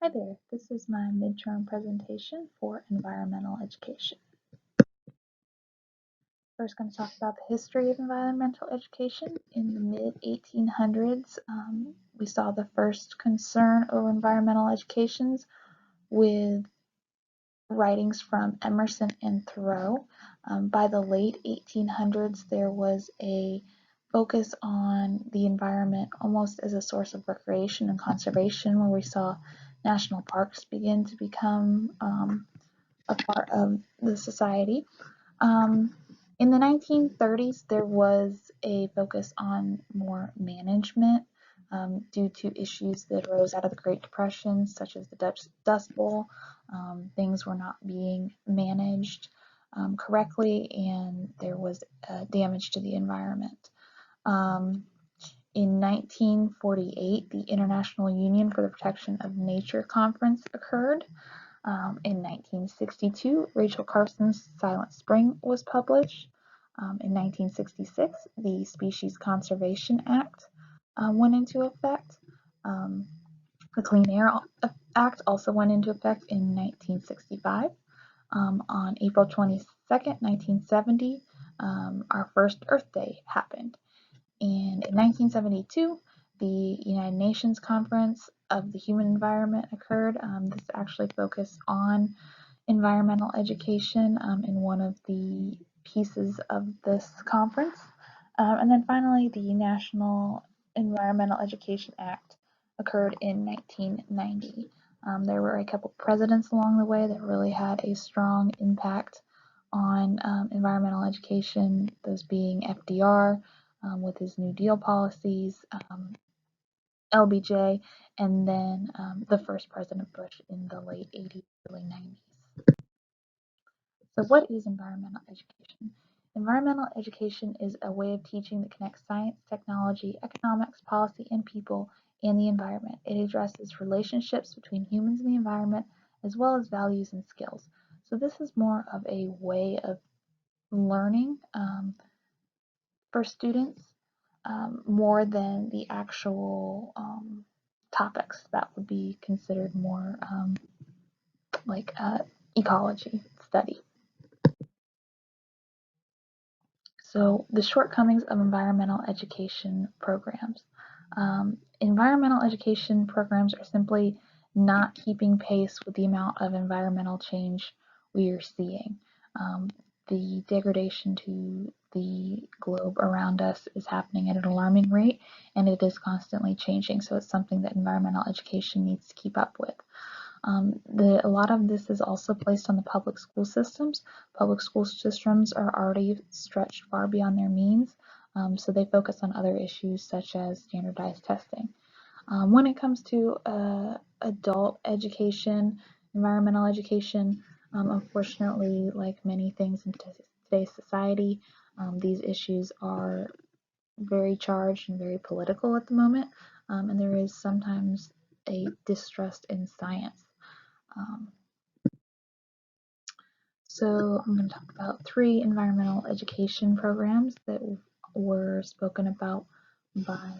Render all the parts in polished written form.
Hi there, this is my midterm presentation for environmental education. First, going to talk about the history of environmental education. In the mid-1800s, we saw the first concern over environmental educations with writings from Emerson and Thoreau. By the late 1800s, there was a focus on the environment almost as a source of recreation and conservation, where we saw national parks begin to become a part of the society. In the 1930s, there was a focus on more management due to issues that arose out of the Great Depression, such as the Dust Bowl. Things were not being managed correctly, and there was damage to the environment. In 1948, the International Union for the Protection of Nature Conference occurred. In 1962, Rachel Carson's Silent Spring was published. In 1966, the Species Conservation Act went into effect. The Clean Air Act also went into effect in 1965. On April 22nd, 1970, our first Earth Day happened. And in 1972, the United Nations Conference of the Human Environment occurred. This actually focused on environmental education in one of the pieces of this conference. And then finally, the National Environmental Education Act occurred in 1990. There were a couple presidents along the way that really had a strong impact on environmental education, those being FDR with his New Deal policies, LBJ, and then the first President Bush in the late 80s, early 90s. So what is environmental education? Environmental education is a way of teaching that connects science, technology, economics, policy, and people and the environment. It addresses relationships between humans and the environment, as well as values and skills. So this is more of a way of learning for students more than the actual topics that would be considered more like ecology study. So the shortcomings of environmental education programs. Environmental education programs are simply not keeping pace with the amount of environmental change we are seeing. The degradation to the globe around us is happening at an alarming rate, and it is constantly changing. So it's something that environmental education needs to keep up with. A lot of this is also placed on the public school systems. Public school systems are already stretched far beyond their means, so they focus on other issues such as standardized testing. When it comes to adult education, environmental education, unfortunately, like many things in today's society, these issues are very charged and very political at the moment, and there is sometimes a distrust in science. So I'm going to talk about 3 environmental education programs that were spoken about by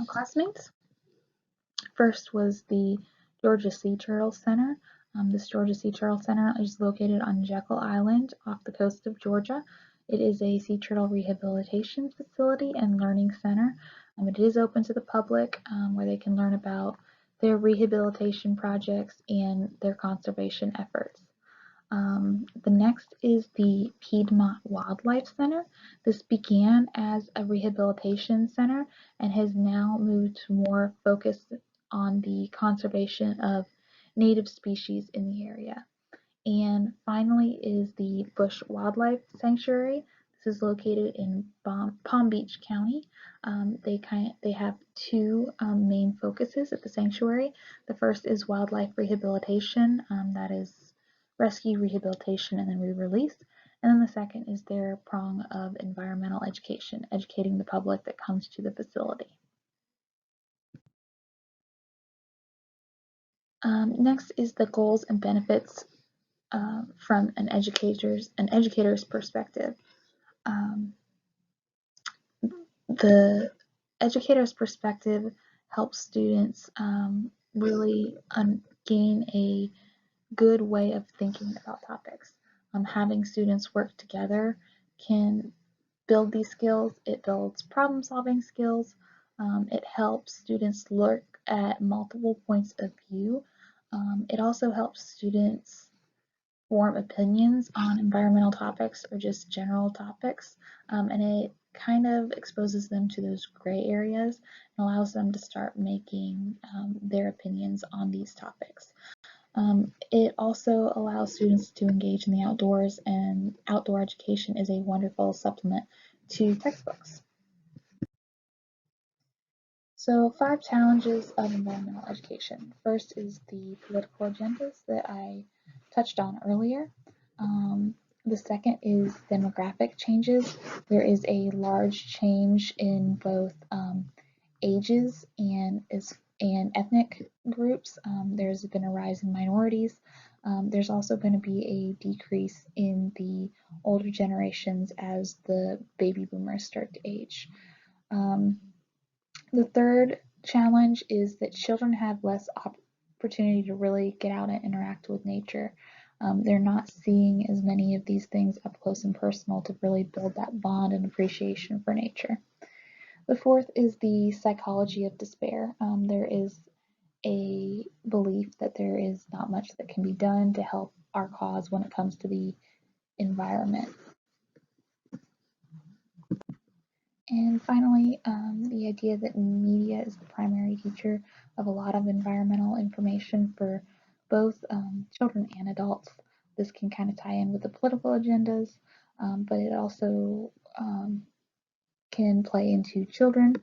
classmates. First was the Georgia Sea Turtle Center. This Georgia Sea Turtle Center is located on Jekyll Island off the coast of Georgia. It is a sea turtle rehabilitation facility and learning center. It is open to the public where they can learn about their rehabilitation projects and their conservation efforts. The next is the Piedmont Wildlife Center. This began as a rehabilitation center and has now moved to more focus on the conservation of native species in the area. And finally is the Bush Wildlife Sanctuary. This is located in Palm Beach County. They have 2 main focuses at the sanctuary. The first is wildlife rehabilitation, that is rescue, rehabilitation, and then re-release. And then the second is their prong of environmental education, educating the public that comes to the facility. Next is the goals and benefits from an educator's perspective. The educator's perspective helps students really gain a good way of thinking about topics. Having students work together can build these skills. It builds problem solving skills. It helps students look at multiple points of view. It also helps students form opinions on environmental topics or just general topics, and it kind of exposes them to those gray areas and allows them to start making their opinions on these topics. It also allows students to engage in the outdoors, and outdoor education is a wonderful supplement to textbooks. So 5 challenges of environmental education. First is the political agendas that I touched on earlier. The second is demographic changes. There is a large change in both ages and ethnic groups. There's been a rise in minorities. There's also going to be a decrease in the older generations as the baby boomers start to age. The third challenge is that children have less opportunity to really get out and interact with nature. They're not seeing as many of these things up close and personal to really build that bond and appreciation for nature. The fourth is the psychology of despair. There is a belief that there is not much that can be done to help our cause when it comes to the environment. And finally, the idea that media is the primary teacher of a lot of environmental information for both children and adults. This can kind of tie in with the political agendas, but it also can play into children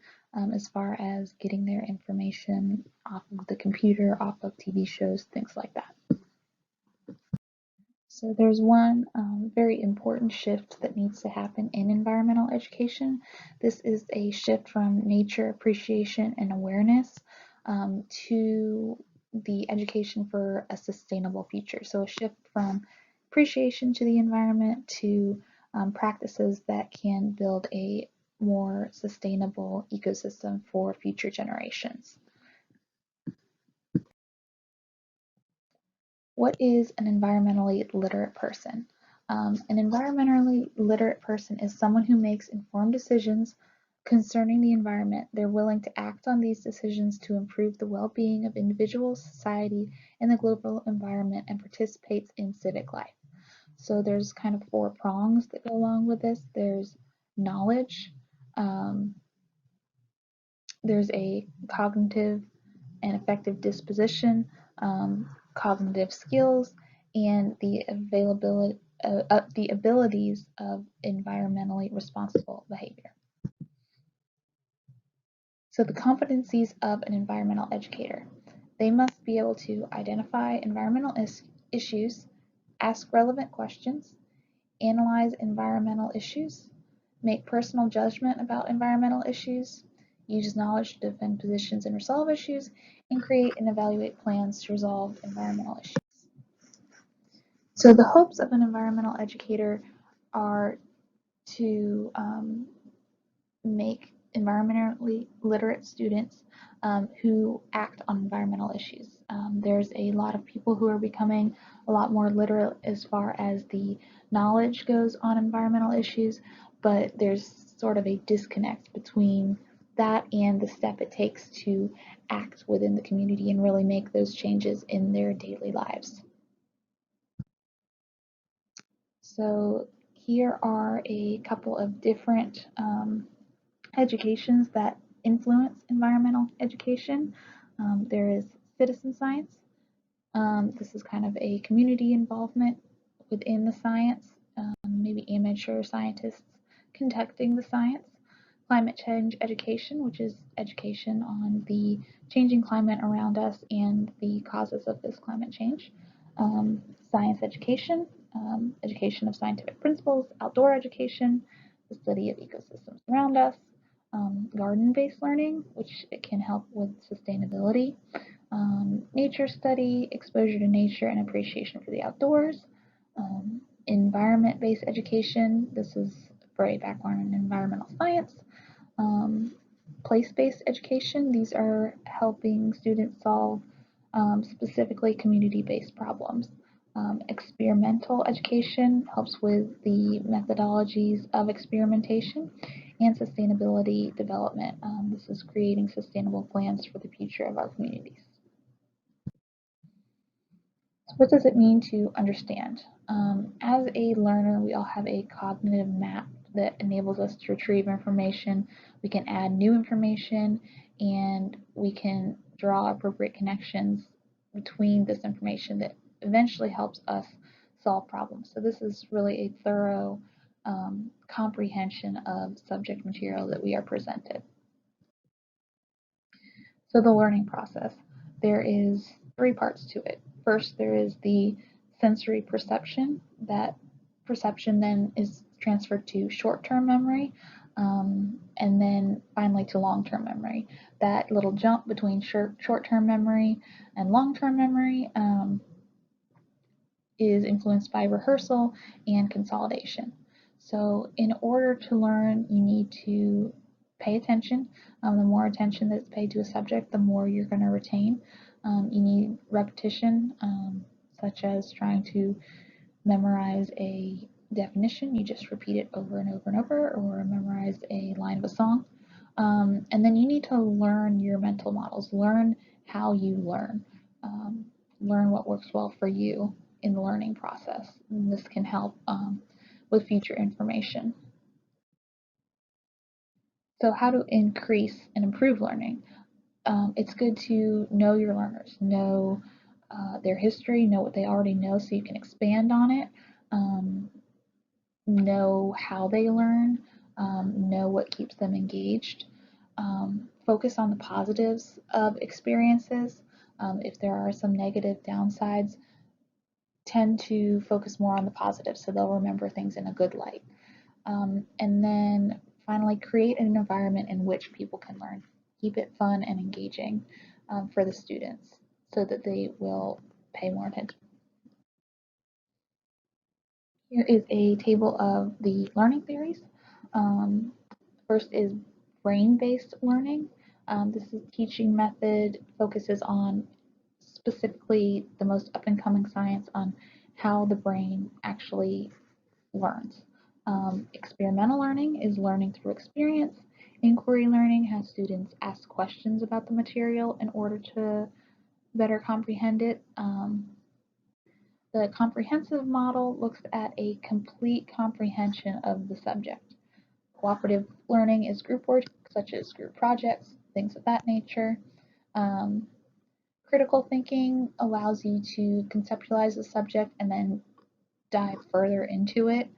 as far as getting their information off of the computer, off of TV shows, things like that. So there's one very important shift that needs to happen in environmental education. This is a shift from nature appreciation and awareness to the education for a sustainable future. So a shift from appreciation to the environment to practices that can build a more sustainable ecosystem for future generations. What is an environmentally literate person? An environmentally literate person is someone who makes informed decisions concerning the environment. They're willing to act on these decisions to improve the well-being of individuals, society, and the global environment, and participates in civic life. So there's kind of 4 prongs that go along with this. There's knowledge, there's a cognitive and effective disposition, cognitive skills, and the abilities of environmentally responsible behavior. So the competencies of an environmental educator. They must be able to identify environmental issues, ask relevant questions, analyze environmental issues, make personal judgment about environmental issues, use knowledge to defend positions and resolve issues, and create and evaluate plans to resolve environmental issues. So the hopes of an environmental educator are to make environmentally literate students who act on environmental issues. There's a lot of people who are becoming a lot more literate as far as the knowledge goes on environmental issues, but there's sort of a disconnect between that and the step it takes to act within the community and really make those changes in their daily lives. So here are a couple of different educations that influence environmental education. There is citizen science. This is kind of a community involvement within the science, maybe amateur scientists conducting the science. Climate change education, which is education on the changing climate around us and the causes of this climate change. Science education, education of scientific principles, outdoor education, the study of ecosystems around us, garden-based learning, which it can help with sustainability, nature study, exposure to nature, and appreciation for the outdoors, environment-based education. This is for a background in environmental science. Place-based education. These are helping students solve specifically community-based problems. Experimental education helps with the methodologies of experimentation and sustainability development. This is creating sustainable plans for the future of our communities. So what does it mean to understand? As a learner, we all have a cognitive map that enables us to retrieve information. We can add new information and we can draw appropriate connections between this information that eventually helps us solve problems. So this is really a thorough comprehension of subject material that we are presented. So the learning process, there is three parts to it. First, there is the sensory perception. That perception then is transferred to short-term memory, and then finally to long-term memory. That little jump between short-term memory and long-term memory is influenced by rehearsal and consolidation. So in order to learn, you need to pay attention. The more attention that's paid to a subject, the more you're going to retain. You need repetition, such as trying to memorize a definition. You just repeat it over and over and over, or memorize a line of a song. And then you need to learn your mental models, learn how you learn, um, learn what works well for you in the learning process. And this can help with future information. So, how to increase and improve learning? It's good to know your learners, know their history, know what they already know so you can expand on it, um, know how they learn, know what keeps them engaged, focus on the positives of experiences. If there are some negative downsides, tend to focus more on the positives so they'll remember things in a good light. And then finally, create an environment in which people can learn. Keep it fun and engaging for the students so that they will pay more attention. Here is a table of the learning theories. Um, First is brain-based learning. This is teaching method focuses on specifically the most up-and-coming science on how the brain actually learns. Experimental learning is learning through experience. Inquiry learning has students ask questions about the material in order to better comprehend it. The comprehensive model looks at a complete comprehension of the subject. Cooperative learning is group work, such as group projects, things of that nature. Um, Critical thinking allows you to conceptualize the subject and then dive further into it.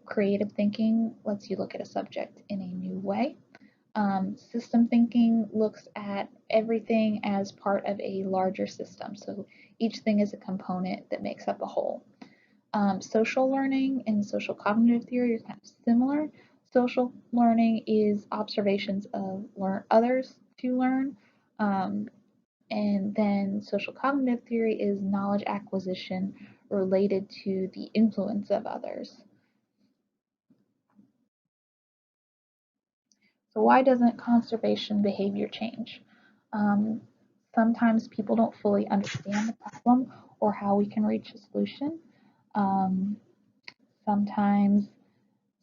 Creative thinking lets you look at a subject in a new way. System thinking looks at everything as part of a larger system. So each thing is a component that makes up a whole. Social learning and social cognitive theory are kind of similar. Social learning is observations of others to learn. Um, and then social cognitive theory is knowledge acquisition related to the influence of others. So why doesn't conservation behavior change? Um, Sometimes people don't fully understand the problem or how we can reach a solution. Um, Sometimes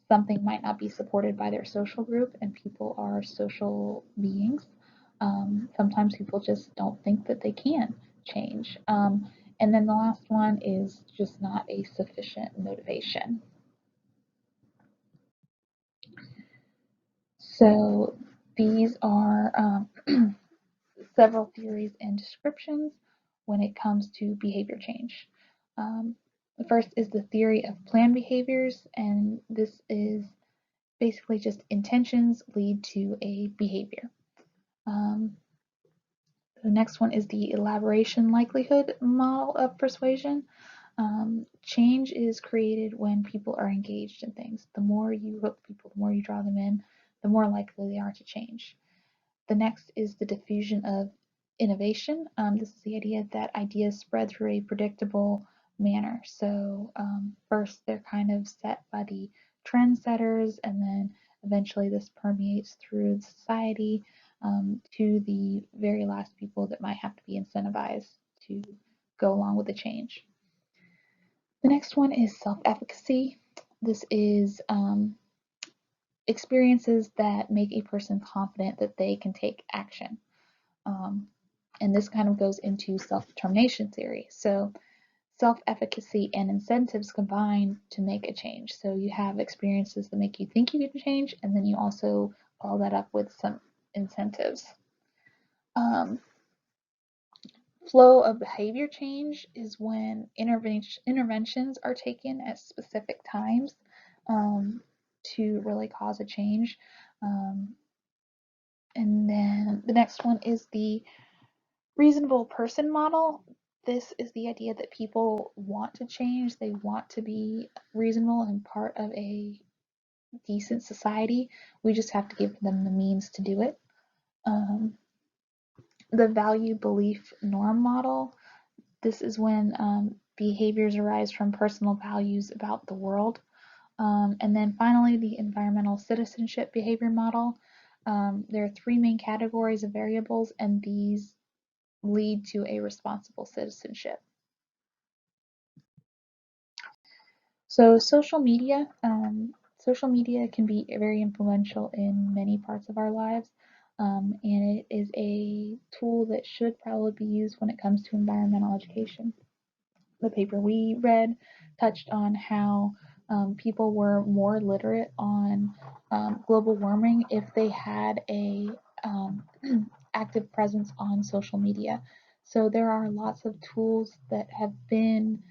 something might not be supported by their social group, and people are social beings. Sometimes people just don't think that they can change. And then the last one is just not a sufficient motivation. So these are several theories and descriptions when it comes to behavior change. Um, the first is the theory of planned behaviors, and this is basically just intentions lead to a behavior. Um, the next one is the elaboration likelihood model of persuasion. Change is created when people are engaged in things. The more you hook people, the more you draw them in, the more likely they are to change. The next is the diffusion of innovation. This is the idea that ideas spread through a predictable manner. So first they're kind of set by the trendsetters, and then eventually this permeates through society. to the very last people that might have to be incentivized to go along with the change. The next one is self-efficacy. This is experiences that make a person confident that they can take action. Um, and this kind of goes into self-determination theory. So self-efficacy and incentives combine to make a change. So you have experiences that make you think you can change, and then you also follow that up with some incentives. Um, Flow of behavior change is when interventions are taken at specific times to really cause a change. Um, and then the next one is the reasonable person model. This is the idea that people want to change, they want to be reasonable and part of a decent society. We just have to give them the means to do it. The value belief norm model. This is when behaviors arise from personal values about the world. And then finally, the environmental citizenship behavior model. There are three main categories of variables, and these lead to a responsible citizenship. So social media can be very influential in many parts of our lives, and it is a tool that should probably be used when it comes to environmental education. The paper we read touched on how people were more literate on global warming if they had a um, active presence on social media. So there are lots of tools that have been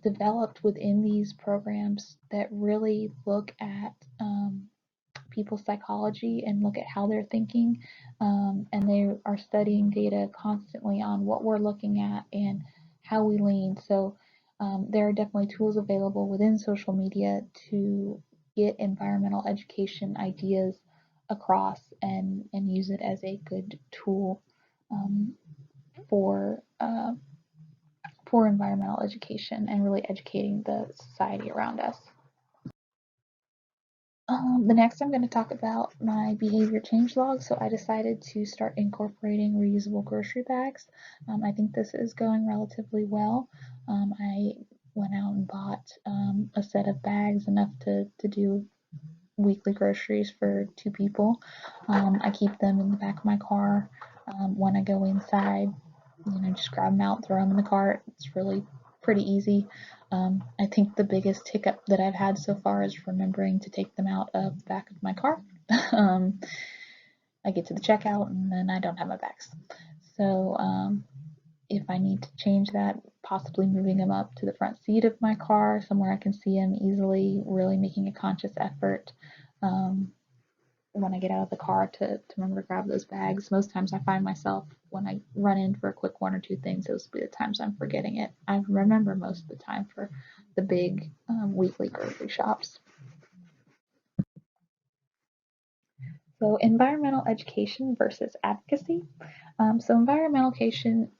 developed within these programs that really look at people's psychology and look at how they're thinking. And they are studying data constantly on what we're looking at and how we lean. So there are definitely tools available within social media to get environmental education ideas across and use it as a good tool um, for uh, for environmental education and really educating the society around us. The next I'm going to talk about my behavior change log. So I decided to start incorporating reusable grocery bags. I think this is going relatively well. I went out and bought a set of bags, enough to do weekly groceries for two people. I keep them in the back of my car. When I go inside, just grab them out, throw them in the cart. It's really pretty easy. I think the biggest hiccup that I've had so far is remembering to take them out of the back of my car. I get to the checkout and then I don't have my bags. So if I need to change that, possibly moving them up to the front seat of my car, somewhere I can see them easily, really making a conscious effort when I get out of the car to remember to grab those bags. Most times I find myself, when I run in for a quick one or two things, those will be the times I'm forgetting it. I remember most of the time for the big weekly grocery shops. So environmental education versus advocacy. So environmental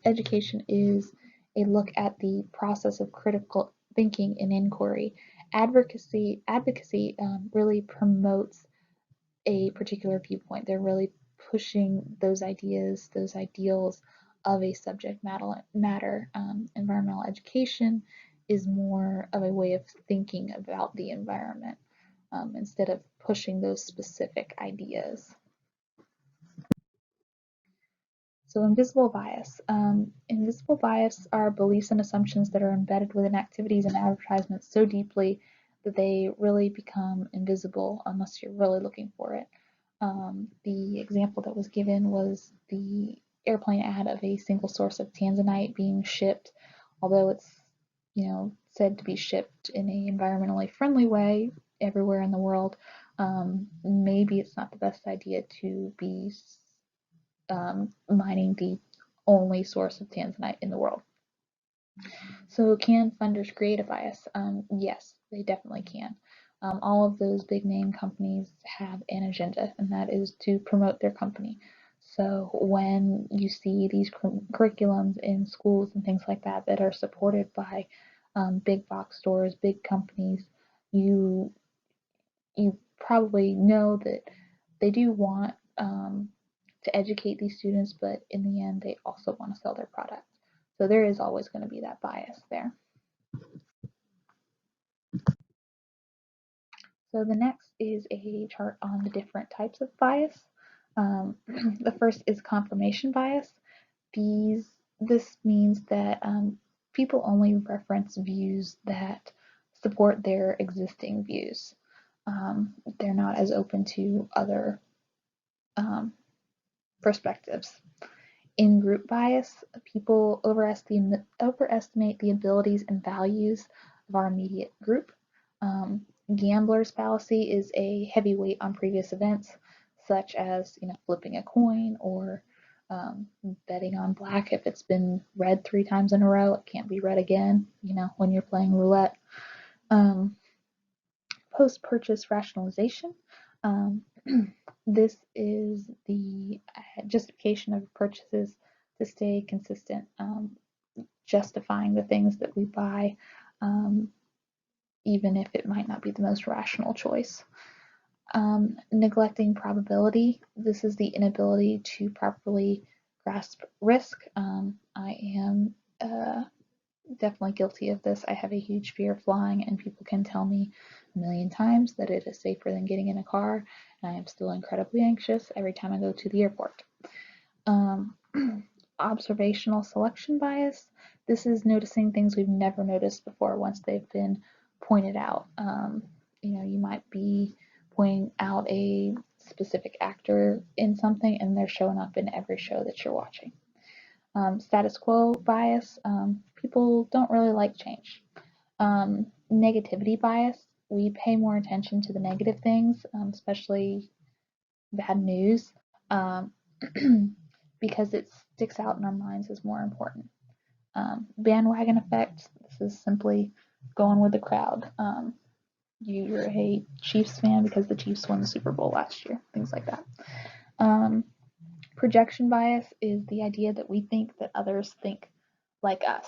education is a look at the process of critical thinking and inquiry. Advocacy really promotes a particular viewpoint. They're really pushing those ideas, those ideals of a subject matter. Environmental education is more of a way of thinking about the environment instead of pushing those specific ideas. So invisible bias. Invisible bias are beliefs and assumptions that are embedded within activities and advertisements so deeply that they really become invisible unless you're really looking for it. The example that was given was the airplane ad of a single source of tanzanite being shipped, although it's said to be shipped in an environmentally friendly way everywhere in the world. Maybe it's not the best idea to be mining the only source of tanzanite in the world. So can funders create a bias? Yes, they definitely can. All of those big name companies have an agenda, and that is to promote their company. So when you see these curriculums in schools and things like that that are supported by big box stores, big companies, you probably know that they do want to educate these students, but in the end, they also want to sell their product. So there is always going to be that bias there. So the next is a chart on the different types of bias. The first is confirmation bias. This means that people only reference views that support their existing views. They're not as open to other perspectives. In-group bias, people overestimate the abilities and values of our immediate group. Gambler's fallacy is a heavy weight on previous events, such as flipping a coin or betting on black. If it's been red 3 times in a row, it can't be red again. When you're playing roulette. Post-purchase rationalization. This is the justification of purchases to stay consistent, justifying the things that we buy, even if it might not be the most rational choice. Neglecting probability. This is the inability to properly grasp risk. I am definitely guilty of this. I have a huge fear of flying, and people can tell me a million times that it is safer than getting in a car, and I am still incredibly anxious every time I go to the airport. Observational selection bias. This is noticing things we've never noticed before once they've been pointed out. You might be pointing out a specific actor in something, and they're showing up in every show that you're watching. Status quo bias. People don't really like change. Negativity bias. We pay more attention to the negative things, especially bad news, because it sticks out in our minds as more important. Bandwagon effect. This is simply going with the crowd. You're a Chiefs fan because the Chiefs won the Super Bowl last year. Things like that. Projection bias is the idea that we think that others think like us.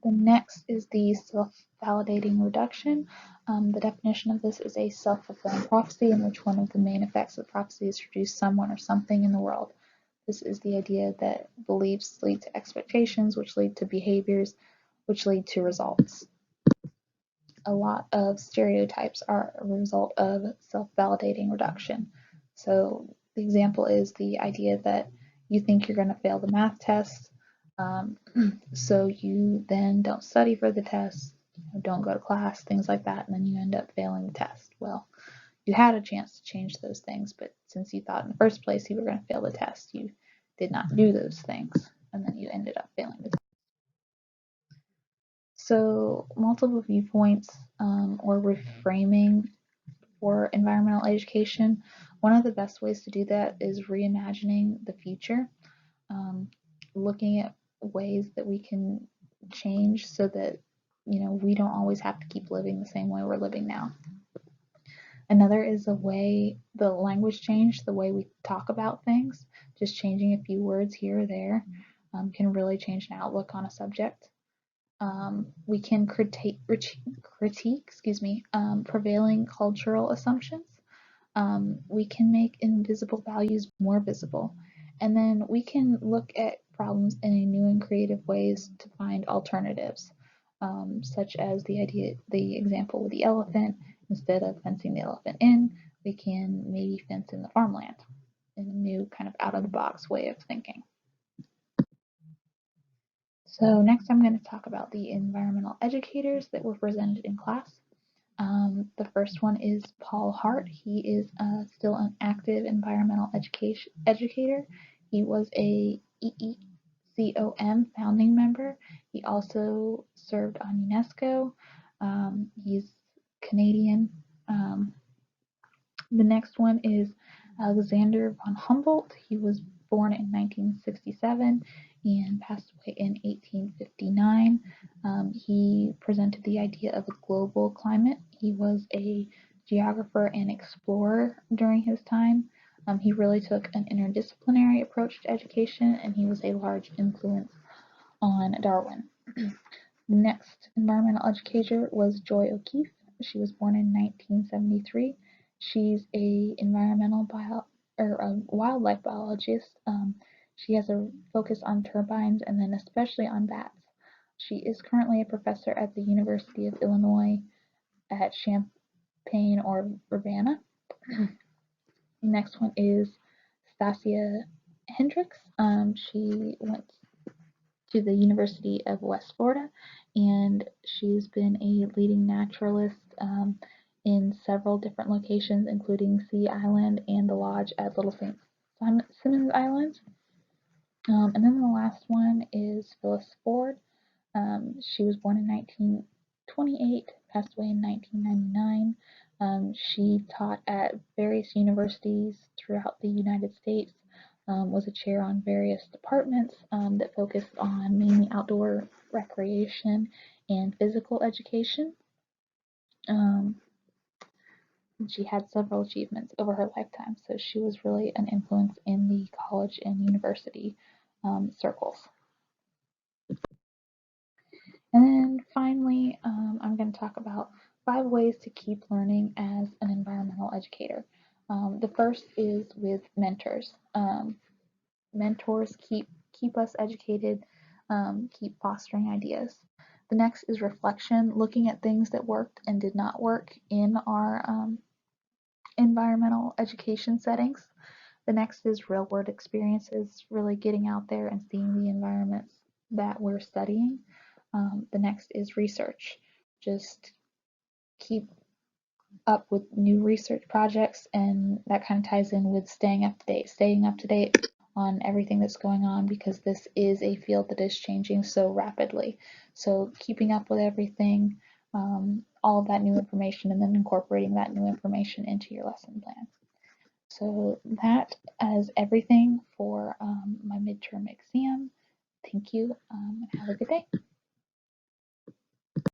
The next is the self-validating reduction. The definition of this is a self-fulfilling prophecy in which one of the main effects of prophecy is to produce someone or something in the world. This is the idea that beliefs lead to expectations, which lead to behaviors, which lead to results. A lot of stereotypes are a result of self-validating reduction. So the example is the idea that you think you're going to fail the math test, so you then don't study for the test, don't go to class, things like that, and then you end up failing the test. Well, you had a chance to change those things, but since you thought in the first place you were going to fail the test, you did not do those things, and then you ended up failing the test. So multiple viewpoints or reframing for environmental education. One of the best ways to do that is reimagining the future, looking at ways that we can change so that we don't always have to keep living the same way we're living now. Another is the language change, the way we talk about things. Just changing a few words here or there can really change an outlook on a subject. We can critique prevailing cultural assumptions. We can make invisible values more visible. And then we can look at problems in a new and creative ways to find alternatives, such as the example with the elephant. Instead of fencing the elephant in, we can maybe fence in the farmland in a new kind of out of the box way of thinking. So next I'm going to talk about the environmental educators that were presented in class. The first one is Paul Hart. He is still an active environmental educator. He was a EECOM founding member. He also served on UNESCO. He's Canadian. The next one is Alexander von Humboldt. He was born in 1967 and passed away in 1859. He presented the idea of a global climate. He was a geographer and explorer during his time. He really took an interdisciplinary approach to education, and he was a large influence on Darwin. The next environmental educator was Joy O'Keeffe. She was born in 1973, She's a or a wildlife biologist. She has a focus on turbines and then especially on bats. She is currently a professor at the University of Illinois at Champaign or Urbana. Next one is Stasia Hendricks. She went to the University of West Florida, and she's been a leading naturalist in several different locations, including Sea Island and the lodge at Little St. Simons Island. And then the last one is Phyllis Ford. She was born in 1928, passed away in 1999. She taught at various universities throughout the United States, was a chair on various departments that focused on mainly outdoor recreation and physical education. Um, she had several achievements over her lifetime, so she was really an influence in the college and university circles. And then finally, I'm going to talk about 5 ways to keep learning as an environmental educator. The first is with mentors. Mentors keep us educated, keep fostering ideas. The next is reflection, looking at things that worked and did not work in our environmental education settings. The next is real world experiences, really getting out there and seeing the environments that we're studying. The next is research, just keep up with new research projects, and that kind of ties in with staying up to date on everything that's going on, because this is a field that is changing so rapidly. So keeping up with everything, all of that new information, and then incorporating that new information into your lesson plan. So that is everything for my midterm exam. Thank you, and have a good day.